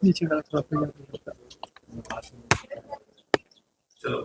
नीचे का चलो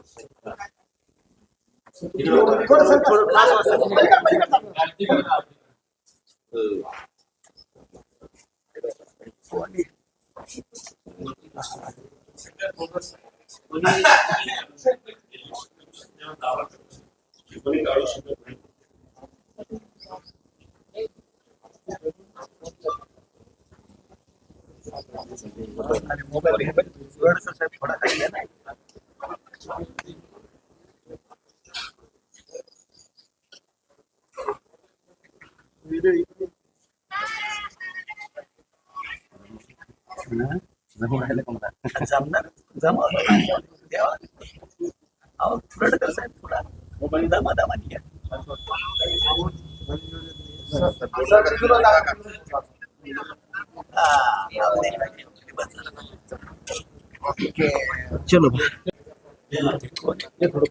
मोबाइल थोड़ा मोबाइल दामा दामा नहीं चलो थोड़ा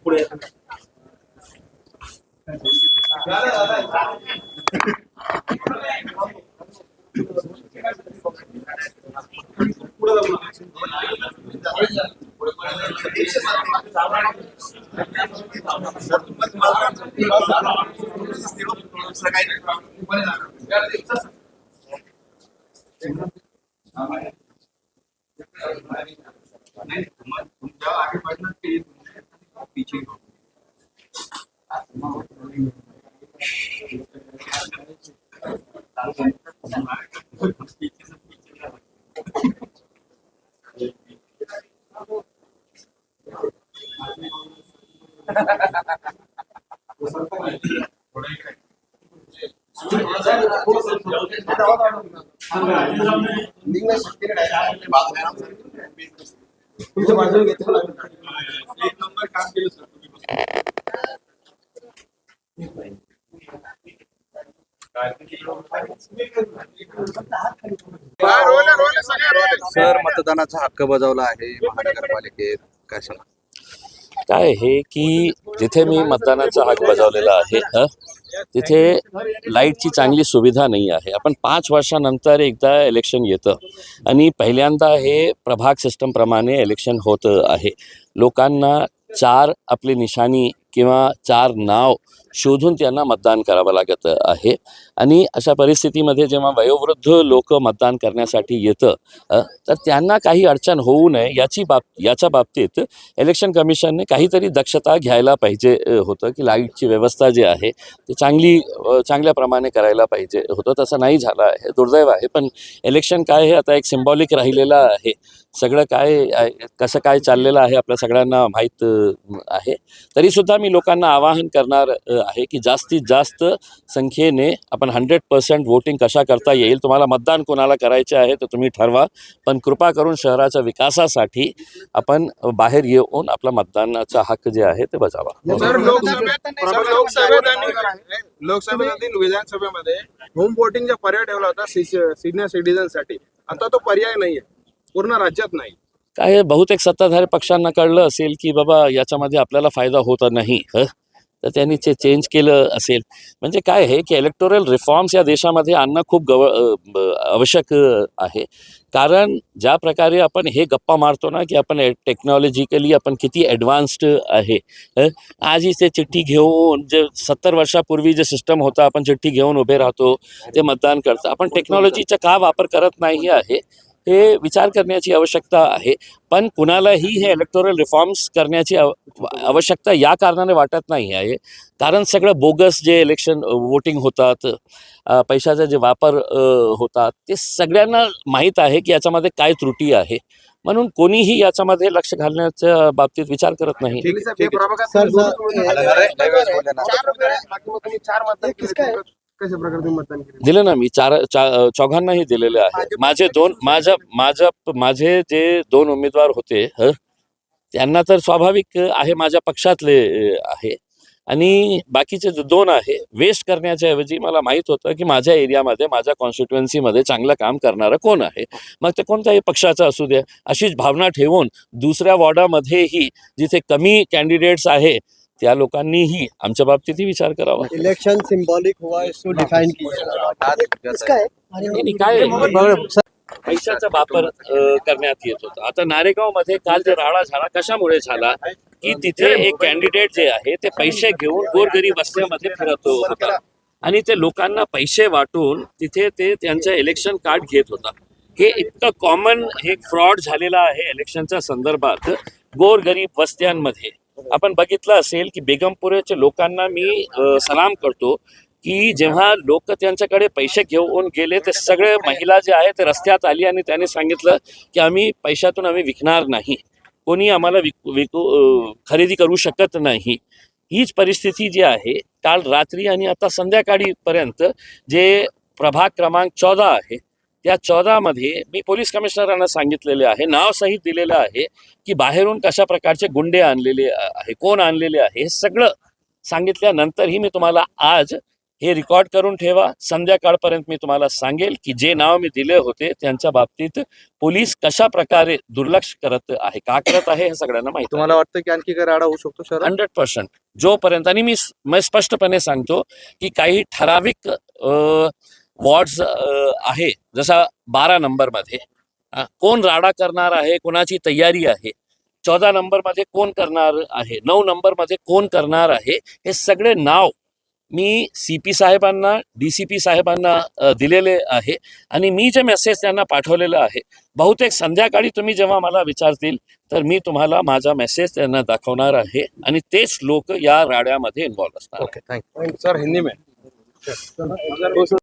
पुढे आगे बढ़ना चाहिए पीछे सर, मतदानाचा हक्क बजावला आहे महानगरपालिकेत, काय सांगा? काय आहे की जिथे मी मतदानाचा हक बजावलेला आहे तिथे लाईटची चांगली सुविधा नाही आहे. आपण 5 वर्षानंतर एकदा इलेक्शन येतं आणि पहिल्यांदा हे प्रभाग सिस्टमप्रमाणे इलेक्शन होतं आहे. लोकांना 4 आपली निशाणी किंवा 4 नाव शोधून त्यांना मतदान करावं लागत आहे. आणि अशा परिस्थितीमध्ये जेव्हा वयोवृद्ध लोक मतदान करण्यासाठी येतं तर त्यांना काही अडचण होऊ नये याच्या बाबतीत इलेक्शन कमिशनने काहीतरी दक्षता घ्यायला पाहिजे होतं की लाईटची व्यवस्था जी आहे ती चांगल्याप्रमाणे करायला पाहिजे होतं. तसं नाही झालं आहे, दुर्दैव आहे. पण इलेक्शन काय हे आता एक सिम्बॉलिक राहिलेलं आहे. सगळं काय कसं काय चाललेलं आहे आपल्या सगळ्यांना माहीत आहे. तरीसुद्धा मी लोकांना आवाहन करणार आहे की जास्तीत जास्त संख्येने आपण 100% वोटिंग कशा करता येईल. तुम्हाला मतदान कोणाला करायचे आहे तर तुम्ही ठरवा, पण कृपा करून शहराच्या विकासासाठी आपण बाहेर येऊन आपला मतदानाचा हक्क जे आहे ते बजावा. लोकसभेतील विधानसभेमध्ये होम वोटिंगचा पर्याय ठेवला होता सिनियर सिटीजनसाठी. आता तो पर्याय नाहीये, पूर्ण राज्यात नाही. काय बहुतेक सत्ताधारी पक्षांना कळलं असेल की बाबा याच्यामध्ये आपल्याला फायदा होत नाही तर त्यांनी ते चेंज केलं असेल. म्हणजे काय आहे की इलेक्टोरल रिफॉर्म्स या देशामध्ये आणणं खूप आवश्यक आहे. कारण ज्या प्रकारे आपण हे गप्पा मारतो ना की आपण टेक्नॉलॉजिकली आपण किती ॲडव्हान्स्ड आहे. आजही ते चिठ्ठी घेऊन जे 70 वर्षापूर्वी जे सिस्टम होता, आपण चिठ्ठी घेऊन उभे राहतो ते मतदान करतं. आपण टेक्नॉलॉजीचा का वापर करत नाही आहे हे विचार करण्याची आवश्यकता आहे. पण कुणालाही हे इलेक्टोरल रिफॉर्म्स करण्याची आवश्यकता या कारणाने वाटत नाही आहे कारण सगळं बोगस जे इलेक्शन वोटिंग होतात, पैशाचा जे वापर होतात ते सगळ्यांना माहीत आहे की याच्यामध्ये काय त्रुटी आहे. म्हणून कोणीही याच्यामध्ये लक्ष घालण्याच्या बाबतीत विचार करत नाही. कशा प्रकारे तुम्ही मतदान केलं? दिलं ना मी चौघांनाही दिलेले आहे. माझे जे 2 उमेदवार होते त्यांना तर स्वाभाविक आहे, माझ्या पक्षातले आहे. आणि बाकीचे जे 2 आहे, वेस्ट करण्याच्या ऐवजी मला माहीत होतं की माझ्या एरियामध्ये, माझ्या कॉन्स्टिट्युएन्सीमध्ये चांगलं काम करणारं कोण आहे, मग ते कोणत्याही पक्षाचं असू द्या, अशीच भावना ठेवून दुसऱ्या वॉर्डामध्येही जिथे कमी कॅन्डिडेट्स आहे त्या लोकांनीही आमच्या बाबतीतही विचार करावा. इलेक्शन सिंबॉलिक हुआ इसको डिफाइन किया काय पैशाचा वापर करण्यात येत होता. आता नारेगावमध्ये काल जे राडा झाला कशामुळे झाला की तिथे एक कॅन्डिडेट जे आहे ते पैसे घेऊन गोरगरीब वस्त्यामध्ये फिरत होता आणि ते लोकांना पैसे वाटून तिथे ते त्यांचं इलेक्शन कार्ड घेत होता. हे इतकं कॉमन हे फ्रॉड झालेला आहे इलेक्शनच्या संदर्भात गोरगरीब वस्त्यांमध्ये. आपण बघितलं असेल की बेगमपुऱ्याच्या लोकांना मी सलाम करतो की जेव्हा लोक त्यांच्याकडे पैसे घेऊन गेले ते सगळे महिला जे आहे ते रस्त्यात आली आणि त्यांनी सांगितलं की आम्ही पैशातून आम्ही विकणार नाही, कोणी आम्हाला खरेदी करू शकत नाही. हीच परिस्थिती जी आहे काल रात्री आणि आता संध्याकाळीपर्यंत जे प्रभाग क्रमांक 14 आहे त्या 14 मध्ये मी पोलीस कमिशनरांना सांगितलेले आहे, नाव सहित दिलेलं आहे की बाहेरून कशा प्रकारचे गुंडे आणलेले आहे, कोण आणलेले आहे, हे सगळं सांगितल्यानंतरही मी तुम्हाला आज हे रेकॉर्ड करून ठेवा. संध्याकाळपर्यंत मी तुम्हाला सांगेल की जे नाव मी दिले होते त्यांच्या बाबतीत पोलीस कशा प्रकारे दुर्लक्ष करत आहे, का करत आहे हे सगळ्यांना माहिती. तुम्हाला वाटतं की आणखी काही राडा होऊ शकतो शहरात? 100% जोपर्यंत, आणि मी स्पष्टपणे सांगतो की काही ठराविक वॉर्ड्स आहे, जसा 12 नंबरमध्ये कोण राडा करणार आहे, कोणाची तयारी आहे, 14 नंबरमध्ये कोण करणार आहे, 9 नंबरमध्ये कोण करणार आहे, हे सगळे नाव मी CP साहेबांना, DCP साहेबांना दिलेले आहे आणि मी जे मेसेज त्यांना पाठवलेलं आहे बहुतेक संध्याकाळी तुम्ही जेव्हा मला विचारतील तर मी तुम्हाला माझा मेसेज त्यांना दाखवणार आहे आणि तेच लोक या राड्यामध्ये इन्व्हॉल्व असणार. Okay, thank you. सर हिंदी में